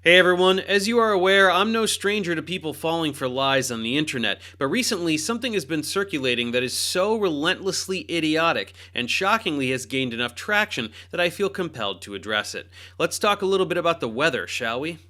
Hey everyone, as you are aware, I'm no stranger to people falling for lies on the internet, but recently something has been circulating that is so relentlessly idiotic and shockingly has gained enough traction that I feel compelled to address it. Let's talk a little bit about the weather, shall we?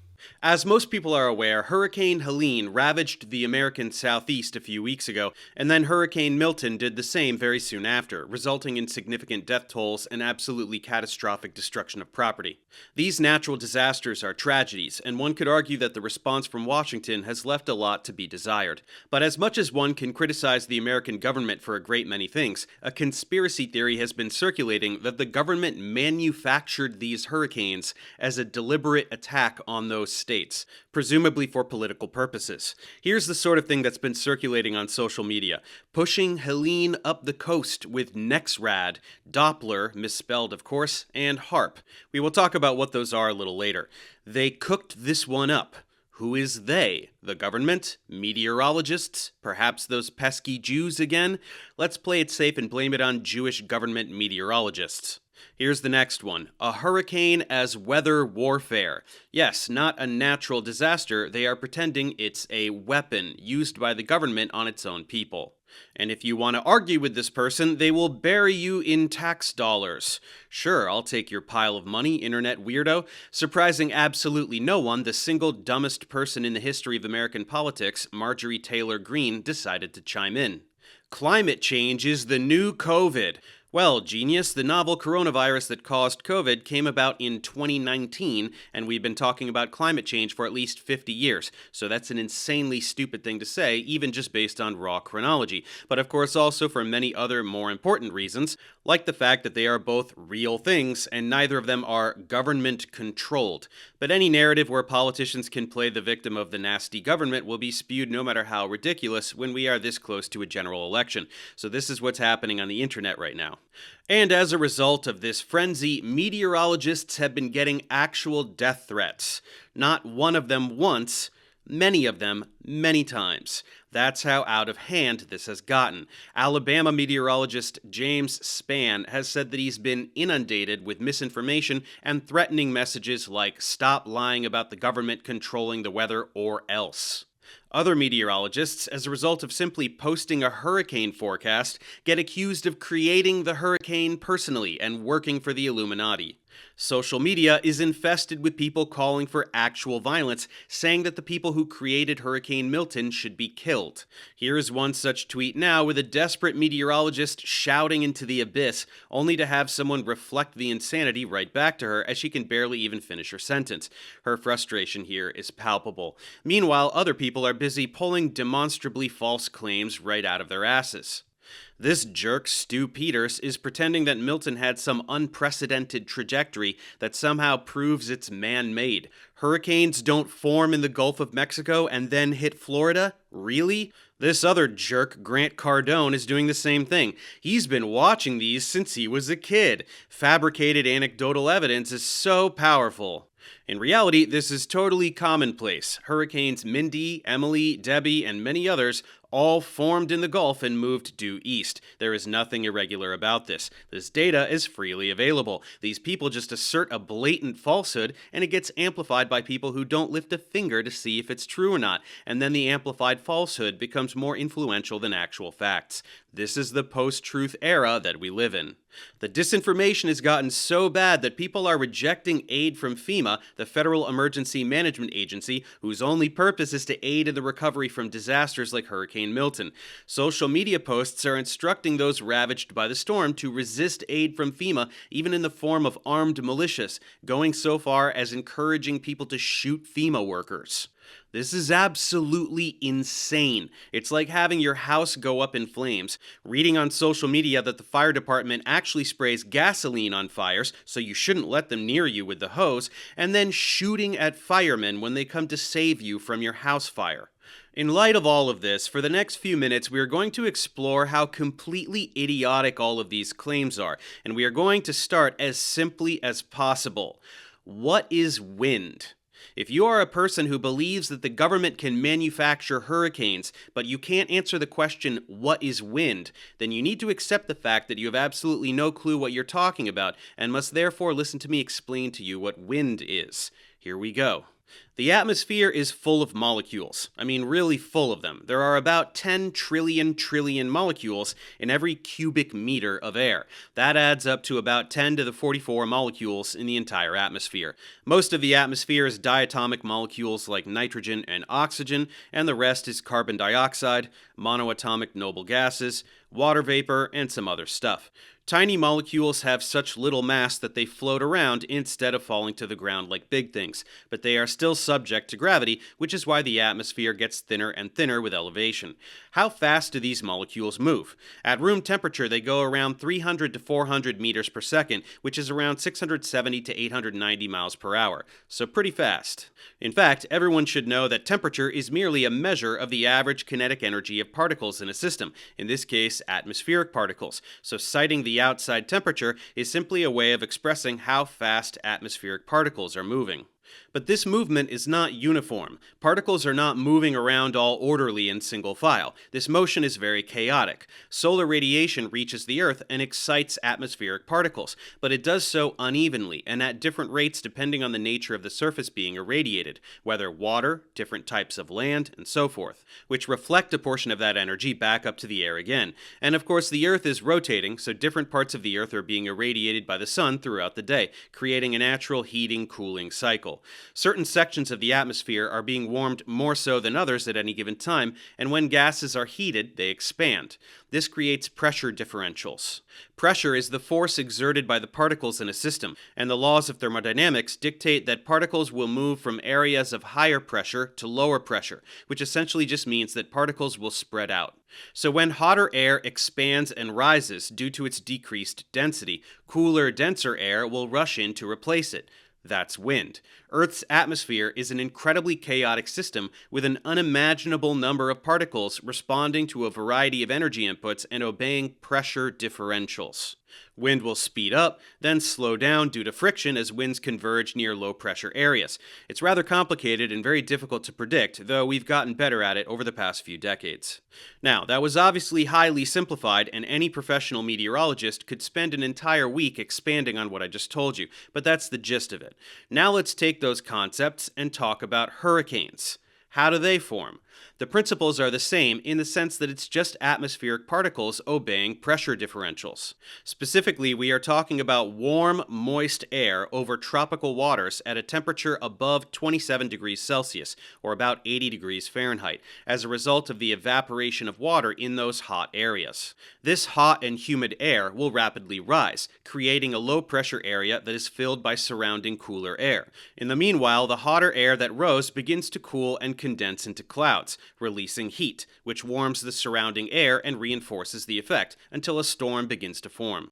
As most people are aware, Hurricane Helene ravaged the American southeast a few weeks ago, and then Hurricane Milton did the same very soon after, resulting in significant death tolls and absolutely catastrophic destruction of property. These natural disasters are tragedies, and one could argue that the response from Washington has left a lot to be desired. But as much as one can criticize the American government for a great many things, a conspiracy theory has been circulating that the government manufactured these hurricanes as a deliberate attack on those states, presumably for political purposes. Here's the sort of thing that's been circulating on social media. Pushing Helene up the coast with Nexrad, Doppler, misspelled of course, and HARP. We will talk about what those are a little later. They cooked this one up. Who is they? The government? Meteorologists? Perhaps those pesky Jews again? Let's play it safe and blame it on Jewish government meteorologists. Here's the next one. A hurricane as weather warfare. Yes, not a natural disaster. They are pretending it's a weapon used by the government on its own people. And if you want to argue with this person, they will bury you in tax dollars. Sure, I'll take your pile of money, internet weirdo. Surprising absolutely no one, the single dumbest person in the history of American politics, Marjorie Taylor Greene, decided to chime in. Climate change is the new COVID. Well, genius, the novel coronavirus that caused COVID came about in 2019, and we've been talking about climate change for at least 50 years, so that's an insanely stupid thing to say, even just based on raw chronology, but of course also for many other more important reasons, like the fact that they are both real things, and neither of them are government-controlled. But any narrative where politicians can play the victim of the nasty government will be spewed no matter how ridiculous when we are this close to a general election, so this is what's happening on the internet right now. And as a result of this frenzy, meteorologists have been getting actual death threats. Not one of them once, many of them many times. That's how out of hand this has gotten. Alabama meteorologist James Spann has said that he's been inundated with misinformation and threatening messages like "stop lying about the government controlling the weather or else." Other meteorologists, as a result of simply posting a hurricane forecast, get accused of creating the hurricane personally and working for the Illuminati. Social media is infested with people calling for actual violence, saying that the people who created Hurricane Milton should be killed. Here is one such tweet now with a desperate meteorologist shouting into the abyss, only to have someone reflect the insanity right back to her as she can barely even finish her sentence. Her frustration here is palpable. Meanwhile, other people are busy pulling demonstrably false claims right out of their asses. This jerk, Stu Peters, is pretending that Milton had some unprecedented trajectory that somehow proves it's man-made. Hurricanes don't form in the Gulf of Mexico and then hit Florida? Really? This other jerk, Grant Cardone, is doing the same thing. He's been watching these since he was a kid. Fabricated anecdotal evidence is so powerful. In reality, this is totally commonplace. Hurricanes Mindy, Emily, Debbie, and many others all formed in the Gulf and moved due east. There is nothing irregular about this. This data is freely available. These people just assert a blatant falsehood, and it gets amplified by people who don't lift a finger to see if it's true or not, and then the amplified falsehood becomes more influential than actual facts. This is the post-truth era that we live in. The disinformation has gotten so bad that people are rejecting aid from FEMA, the Federal Emergency Management Agency, whose only purpose is to aid in the recovery from disasters like Hurricane Milton. Social media posts are instructing those ravaged by the storm to resist aid from FEMA, even in the form of armed militias, going so far as encouraging people to shoot FEMA workers. This is absolutely insane. It's like having your house go up in flames, reading on social media that the fire department actually sprays gasoline on fires, so you shouldn't let them near you with the hose, and then shooting at firemen when they come to save you from your house fire. In light of all of this, for the next few minutes, we are going to explore how completely idiotic all of these claims are, and we are going to start as simply as possible. What is wind? If you are a person who believes that the government can manufacture hurricanes, but you can't answer the question, what is wind, then you need to accept the fact that you have absolutely no clue what you're talking about, and must therefore listen to me explain to you what wind is. Here we go. The atmosphere is full of molecules. I mean, really full of them. There are about 10 trillion molecules in every cubic meter of air. That adds up to about 10 to the 44 molecules in the entire atmosphere. Most of the atmosphere is diatomic molecules like nitrogen and oxygen, and the rest is carbon dioxide, monoatomic noble gases, water vapor, and some other stuff. Tiny molecules have such little mass that they float around instead of falling to the ground like big things, but they are still subject to gravity, which is why the atmosphere gets thinner and thinner with elevation. How fast do these molecules move? At room temperature, they go around 300 to 400 meters per second, which is around 670 to 890 miles per hour, so pretty fast. In fact, everyone should know that temperature is merely a measure of the average kinetic energy of particles in a system, in this case, atmospheric particles, so citing the outside temperature is simply a way of expressing how fast atmospheric particles are moving. But this movement is not uniform. Particles are not moving around all orderly in single file. This motion is very chaotic. Solar radiation reaches the Earth and excites atmospheric particles, but it does so unevenly and at different rates depending on the nature of the surface being irradiated, whether water, different types of land, and so forth, which reflect a portion of that energy back up to the air again. And of course, the Earth is rotating, so different parts of the Earth are being irradiated by the sun throughout the day, creating a natural heating-cooling cycle. Certain sections of the atmosphere are being warmed more so than others at any given time, and when gases are heated, they expand. This creates pressure differentials. Pressure is the force exerted by the particles in a system, and the laws of thermodynamics dictate that particles will move from areas of higher pressure to lower pressure, which essentially just means that particles will spread out. So when hotter air expands and rises due to its decreased density, cooler, denser air will rush in to replace it. That's wind. Earth's atmosphere is an incredibly chaotic system with an unimaginable number of particles responding to a variety of energy inputs and obeying pressure differentials. Wind will speed up, then slow down due to friction as winds converge near low-pressure areas. It's rather complicated and very difficult to predict, though we've gotten better at it over the past few decades. Now, that was obviously highly simplified, and any professional meteorologist could spend an entire week expanding on what I just told you, but that's the gist of it. Now let's take those concepts and talk about hurricanes. How do they form? The principles are the same in the sense that it's just atmospheric particles obeying pressure differentials. Specifically, we are talking about warm, moist air over tropical waters at a temperature above 27 degrees Celsius, or about 80 degrees Fahrenheit, as a result of the evaporation of water in those hot areas. This hot and humid air will rapidly rise, creating a low-pressure area that is filled by surrounding cooler air. In the meanwhile, the hotter air that rose begins to cool and condense into clouds, releasing heat, which warms the surrounding air and reinforces the effect until a storm begins to form.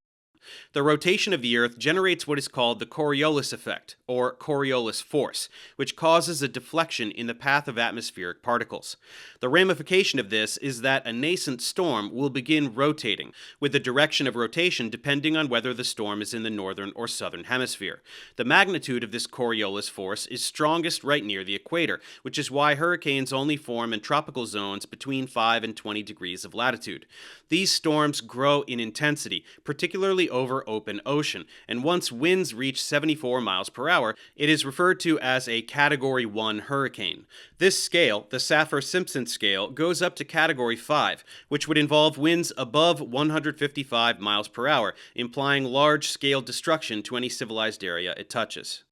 The rotation of the Earth generates what is called the Coriolis effect, or Coriolis force, which causes a deflection in the path of atmospheric particles. The ramification of this is that a nascent storm will begin rotating, with the direction of rotation depending on whether the storm is in the northern or southern hemisphere. The magnitude of this Coriolis force is strongest right near the equator, which is why hurricanes only form in tropical zones between 5 and 20 degrees of latitude. These storms grow in intensity, particularly over open ocean, and once winds reach 74 miles per hour, it is referred to as a Category 1 hurricane. This scale, the Saffir-Simpson scale, goes up to Category 5, which would involve winds above 155 miles per hour, implying large-scale destruction to any civilized area it touches.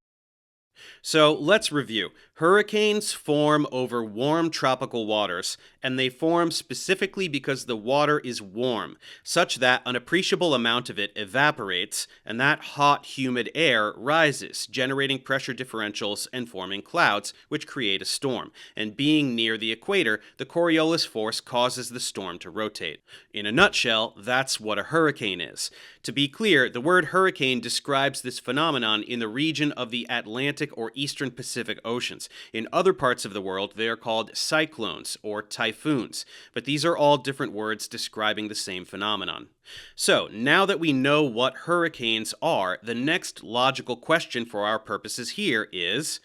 So let's review. Hurricanes form over warm tropical waters, and they form specifically because the water is warm, such that an appreciable amount of it evaporates, and that hot, humid air rises, generating pressure differentials and forming clouds, which create a storm. And being near the equator, the Coriolis force causes the storm to rotate. In a nutshell, that's what a hurricane is. To be clear, the word hurricane describes this phenomenon in the region of the Atlantic or Eastern Pacific Oceans. In other parts of the world, they are called cyclones or typhoons, but these are all different words describing the same phenomenon. So, now that we know what hurricanes are, the next logical question for our purposes here is,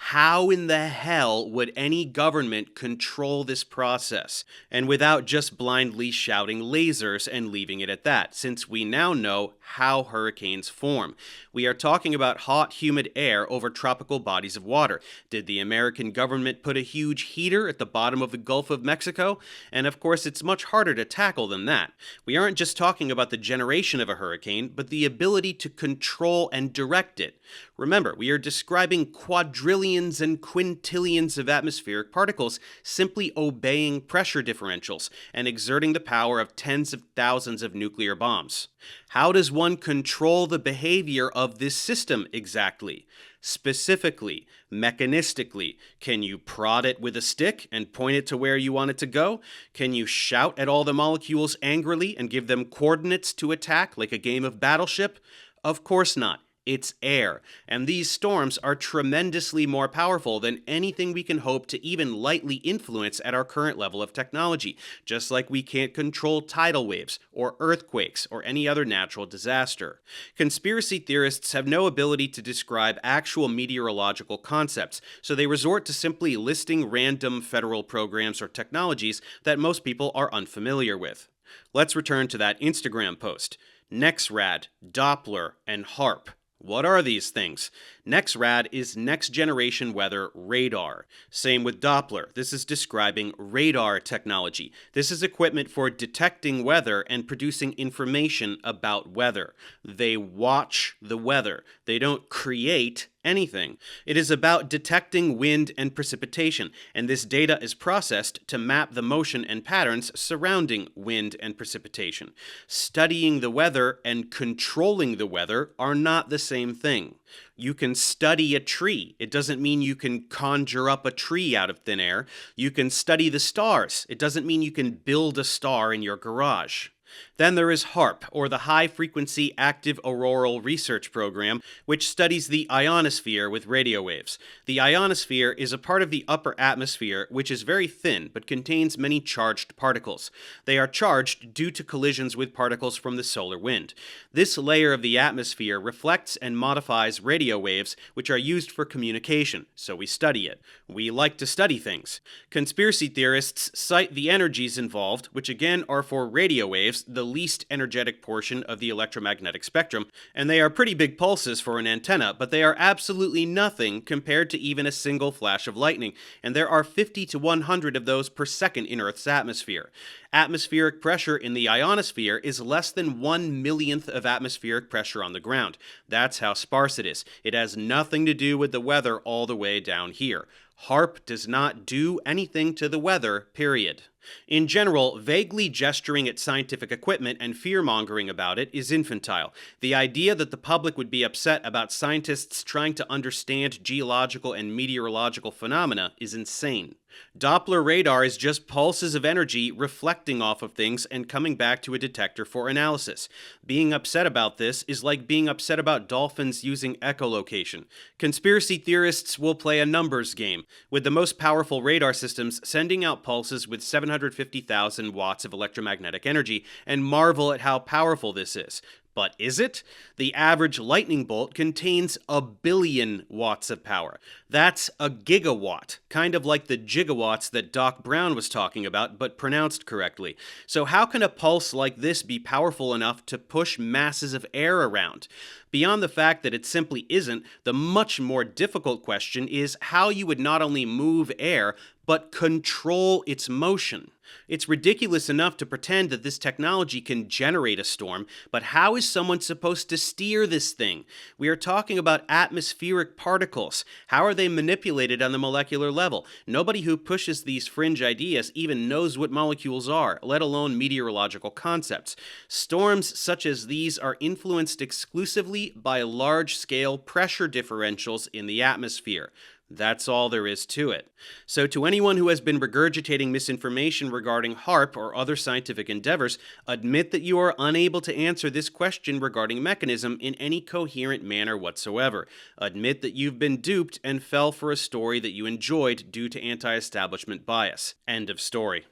How in the hell would any government control this process? And without just blindly shouting lasers and leaving it at that, since we now know how hurricanes form. We are talking about hot, humid air over tropical bodies of water. Did the American government put a huge heater at the bottom of the Gulf of Mexico? And of course, it's much harder to tackle than that. We aren't just talking about the generation of a hurricane, but the ability to control and direct it. Remember, we are describing quadrillions and quintillions of atmospheric particles simply obeying pressure differentials and exerting the power of tens of thousands of nuclear bombs. How does one control the behavior of this system exactly? Specifically, mechanistically, can you prod it with a stick and point it to where you want it to go? Can you shout at all the molecules angrily and give them coordinates to attack like a game of Battleship? Of course not. It's air, and these storms are tremendously more powerful than anything we can hope to even lightly influence at our current level of technology, just like we can't control tidal waves, or earthquakes, or any other natural disaster. Conspiracy theorists have no ability to describe actual meteorological concepts, so they resort to simply listing random federal programs or technologies that most people are unfamiliar with. Let's return to that Instagram post. NEXRAD, Doppler, and HARP. What are these things? NEXRAD is Next Generation Weather Radar. Same with Doppler. This is describing radar technology. This is equipment for detecting weather and producing information about weather. They watch the weather. They don't create anything. It is about detecting wind and precipitation, and this data is processed to map the motion and patterns surrounding wind and precipitation. Studying the weather and controlling the weather are not the same thing. You can study a tree. It doesn't mean you can conjure up a tree out of thin air. You can study the stars. It doesn't mean you can build a star in your garage. Then there is HARP, or the High Frequency Active Auroral Research Program, which studies the ionosphere with radio waves. The ionosphere is a part of the upper atmosphere which is very thin but contains many charged particles. They are charged due to collisions with particles from the solar wind. This layer of the atmosphere reflects and modifies radio waves which are used for communication, so we study it. We like to study things. Conspiracy theorists cite the energies involved, which again are for radio waves, the least energetic portion of the electromagnetic spectrum, and they are pretty big pulses for an antenna, but they are absolutely nothing compared to even a single flash of lightning, and there are 50 to 100 of those per second in Earth's atmosphere. Atmospheric pressure in the ionosphere is less than 1/1,000,000th of atmospheric pressure on the ground. That's how sparse it is. It has nothing to do with the weather all the way down here. HARP does not do anything to the weather, period. In general, vaguely gesturing at scientific equipment and fear-mongering about it is infantile. The idea that the public would be upset about scientists trying to understand geological and meteorological phenomena is insane. Doppler radar is just pulses of energy reflecting off of things and coming back to a detector for analysis. Being upset about this is like being upset about dolphins using echolocation. Conspiracy theorists will play a numbers game, with the most powerful radar systems sending out pulses with 750,000 watts of electromagnetic energy, and marvel at how powerful this is. But is it? The average lightning bolt contains 1,000,000,000 watts of power. That's a gigawatt, kind of like the gigawatts that Doc Brown was talking about, but pronounced correctly. So how can a pulse like this be powerful enough to push masses of air around? Beyond the fact that it simply isn't, the much more difficult question is how you would not only move air, but control its motion. It's ridiculous enough to pretend that this technology can generate a storm, but how is someone supposed to steer this thing? We are talking about atmospheric particles. How are they manipulated on the molecular level? Nobody who pushes these fringe ideas even knows what molecules are, let alone meteorological concepts. Storms such as these are influenced exclusively by large-scale pressure differentials in the atmosphere. That's all there is to it. So to anyone who has been regurgitating misinformation regarding HARP or other scientific endeavors, admit that you are unable to answer this question regarding mechanism in any coherent manner whatsoever. Admit that you've been duped and fell for a story that you enjoyed due to anti-establishment bias. End of story.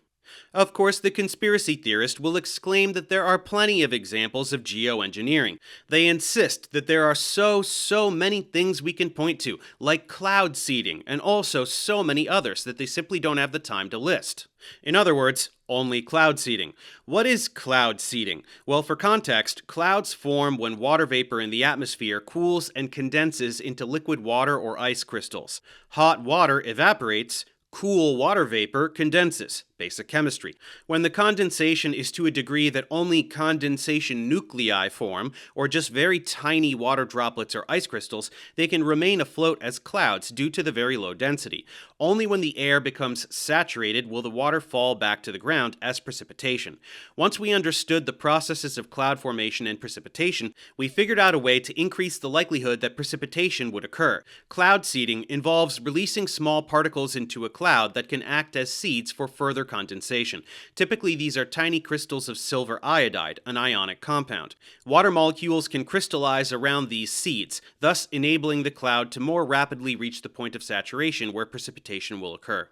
Of course, the conspiracy theorist will exclaim that there are plenty of examples of geoengineering. They insist that there are so many things we can point to, like cloud seeding, and also so many others that they simply don't have the time to list. In other words, only cloud seeding. What is cloud seeding? Well, for context, clouds form when water vapor in the atmosphere cools and condenses into liquid water or ice crystals. Hot water evaporates. Cool water vapor condenses. Basic chemistry. When the condensation is to a degree that only condensation nuclei form, or just very tiny water droplets or ice crystals, they can remain afloat as clouds due to the very low density. Only when the air becomes saturated will the water fall back to the ground as precipitation. Once we understood the processes of cloud formation and precipitation, we figured out a way to increase the likelihood that precipitation would occur. Cloud seeding involves releasing small particles into a cloud that can act as seeds for further condensation. Typically, these are tiny crystals of silver iodide, an ionic compound. Water molecules can crystallize around these seeds, thus enabling the cloud to more rapidly reach the point of saturation where precipitation will occur.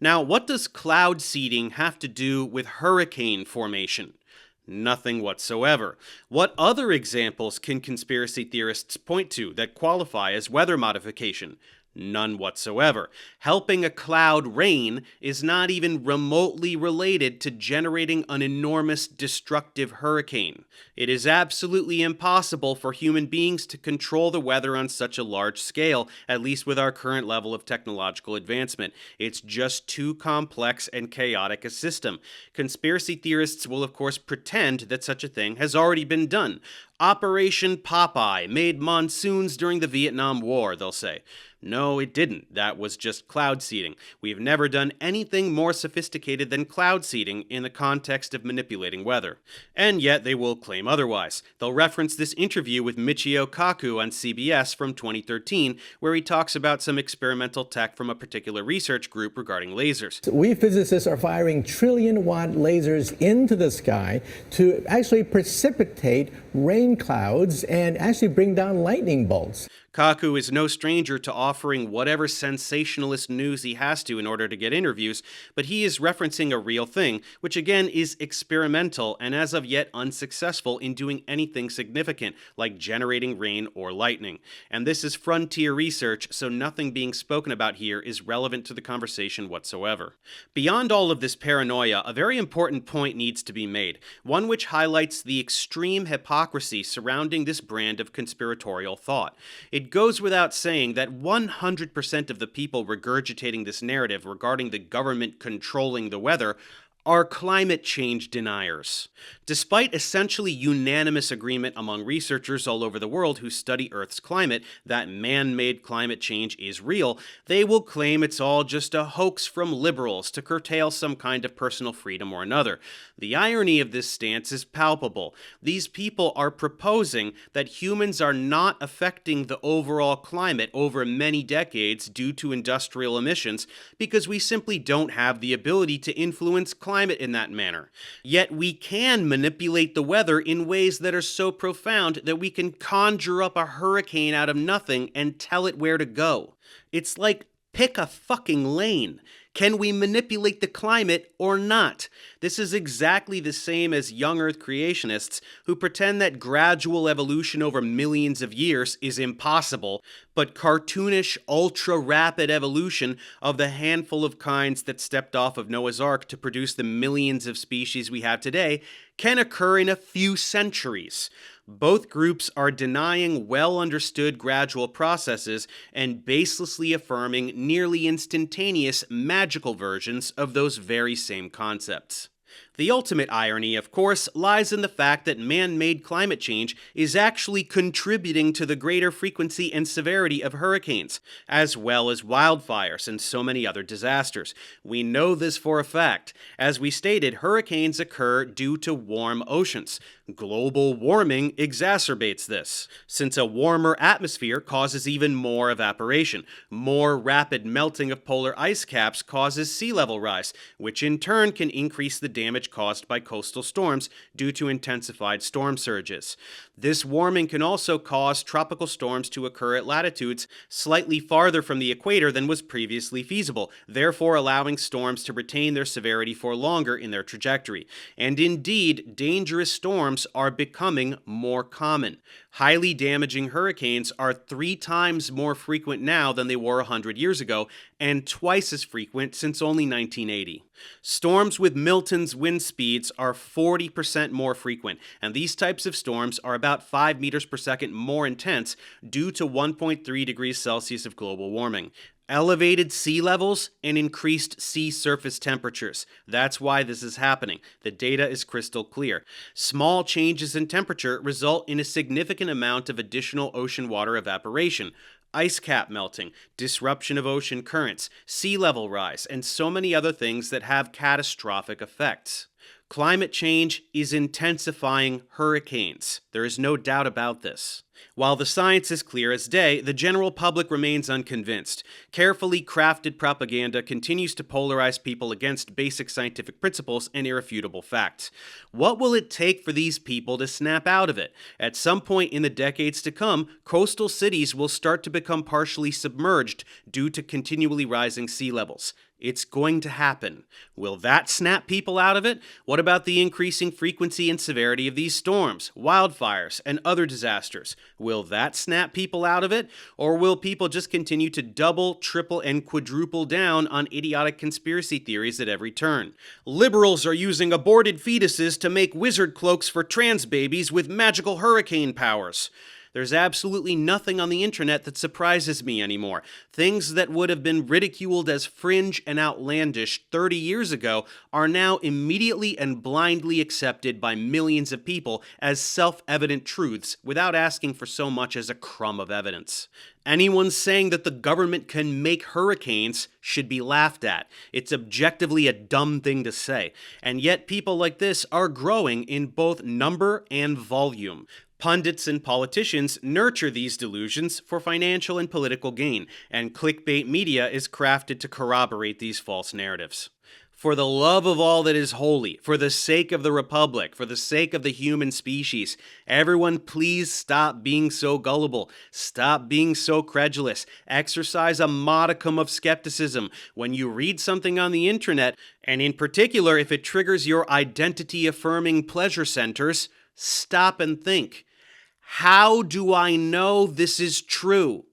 Now, what does cloud seeding have to do with hurricane formation? Nothing whatsoever. What other examples can conspiracy theorists point to that qualify as weather modification? None whatsoever. Helping a cloud rain is not even remotely related to generating an enormous destructive hurricane. It is absolutely impossible for human beings to control the weather on such a large scale, at least with our current level of technological advancement. It's just too complex and chaotic a system. Conspiracy theorists will of course pretend that such a thing has already been done. Operation Popeye made monsoons during the Vietnam War, they'll say. No, it didn't. That was just cloud seeding. We've never done anything more sophisticated than cloud seeding in the context of manipulating weather. And yet they will claim otherwise. They'll reference this interview with Michio Kaku on CBS from 2013, where he talks about some experimental tech from a particular research group regarding lasers. We physicists are firing trillion-watt lasers into the sky to actually precipitate rain clouds and actually bring down lightning bolts. Kaku is no stranger to offering whatever sensationalist news he has to in order to get interviews, but he is referencing a real thing, which again is experimental and as of yet unsuccessful in doing anything significant, like generating rain or lightning. And this is frontier research, so nothing being spoken about here is relevant to the conversation whatsoever. Beyond all of this paranoia, a very important point needs to be made, one which highlights the extreme hypocrisy surrounding this brand of conspiratorial thought. It goes without saying that 100% of the people regurgitating this narrative regarding the government controlling the weather are climate change deniers. Despite essentially unanimous agreement among researchers all over the world who study Earth's climate that man-made climate change is real, they will claim it's all just a hoax from liberals to curtail some kind of personal freedom or another. The irony of this stance is palpable. These people are proposing that humans are not affecting the overall climate over many decades due to industrial emissions because we simply don't have the ability to influence climate in that manner. Yet we can manipulate the weather in ways that are so profound that we can conjure up a hurricane out of nothing and tell it where to go. It's like, pick a fucking lane. Can we manipulate the climate or not? This is exactly the same as young Earth creationists who pretend that gradual evolution over millions of years is impossible, but cartoonish, ultra-rapid evolution of the handful of kinds that stepped off of Noah's Ark to produce the millions of species we have today can occur in a few centuries. Both groups are denying well-understood gradual processes and baselessly affirming nearly instantaneous magical versions of those very same concepts. The ultimate irony, of course, lies in the fact that man-made climate change is actually contributing to the greater frequency and severity of hurricanes, as well as wildfires and so many other disasters. We know this for a fact. As we stated, hurricanes occur due to warm oceans. Global warming exacerbates this, since a warmer atmosphere causes even more evaporation. More rapid melting of polar ice caps causes sea level rise, which in turn can increase the damage caused by coastal storms due to intensified storm surges. This warming can also cause tropical storms to occur at latitudes slightly farther from the equator than was previously feasible, therefore allowing storms to retain their severity for longer in their trajectory. And indeed, dangerous storms are becoming more common. Highly damaging hurricanes are 3 times more frequent now than they were 100 years ago, and twice as frequent since only 1980. Storms with Milton's wind speeds are 40% more frequent, and these types of storms are about 5 meters per second more intense due to 1.3 degrees Celsius of global warming. Elevated sea levels and increased sea surface temperatures. That's why this is happening. The data is crystal clear. Small changes in temperature result in a significant amount of additional ocean water evaporation. Ice cap melting, disruption of ocean currents, sea level rise, and so many other things that have catastrophic effects. Climate change is intensifying hurricanes. There is no doubt about this. While the science is clear as day, the general public remains unconvinced. Carefully crafted propaganda continues to polarize people against basic scientific principles and irrefutable facts. What will it take for these people to snap out of it? At some point in the decades to come, coastal cities will start to become partially submerged due to continually rising sea levels. It's going to happen. Will that snap people out of it? What about the increasing frequency and severity of these storms, wildfires, and other disasters? Will that snap people out of it? Or will people just continue to double, triple, and quadruple down on idiotic conspiracy theories at every turn? Liberals are using aborted fetuses to make wizard cloaks for trans babies with magical hurricane powers. There's absolutely nothing on the internet that surprises me anymore. Things that would have been ridiculed as fringe and outlandish 30 years ago are now immediately and blindly accepted by millions of people as self-evident truths without asking for so much as a crumb of evidence. Anyone saying that the government can make hurricanes should be laughed at. It's objectively a dumb thing to say. And yet people like this are growing in both number and volume. Pundits and politicians nurture these delusions for financial and political gain, and clickbait media is crafted to corroborate these false narratives. For the love of all that is holy, for the sake of the Republic, for the sake of the human species, everyone please stop being so gullible. Stop being so credulous. Exercise a modicum of skepticism. When you read something on the internet, and in particular if it triggers your identity-affirming pleasure centers, stop and think. How do I know this is true?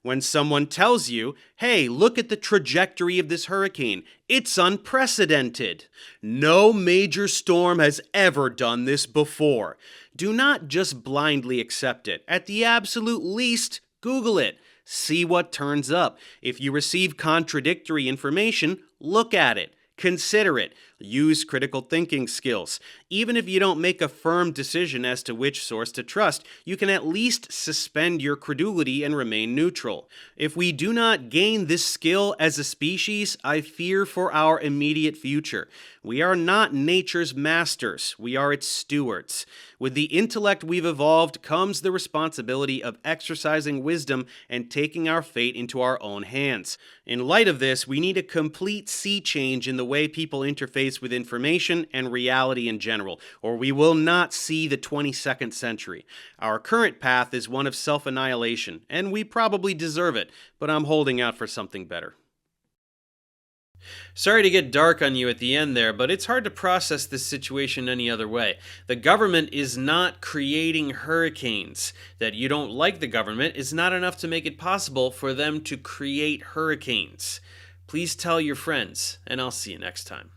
When someone tells you, hey, look at the trajectory of this hurricane. It's unprecedented. No major storm has ever done this before. Do not just blindly accept it. At the absolute least, Google it. See what turns up. If you receive contradictory information, look at it. Consider it. Use critical thinking skills. Even if you don't make a firm decision as to which source to trust, you can at least suspend your credulity and remain neutral. If we do not gain this skill as a species, I fear for our immediate future. We are not nature's masters. We are its stewards. With the intellect we've evolved comes the responsibility of exercising wisdom and taking our fate into our own hands. In light of this, we need a complete sea change in the way people interface with information and reality in general, or we will not see the 22nd century. Our current path is one of self-annihilation, and we probably deserve it, but I'm holding out for something better. Sorry to get dark on you at the end there, but it's hard to process this situation any other way. The government is not creating hurricanes. That you don't like the government is not enough to make it possible for them to create hurricanes. Please tell your friends, and I'll see you next time.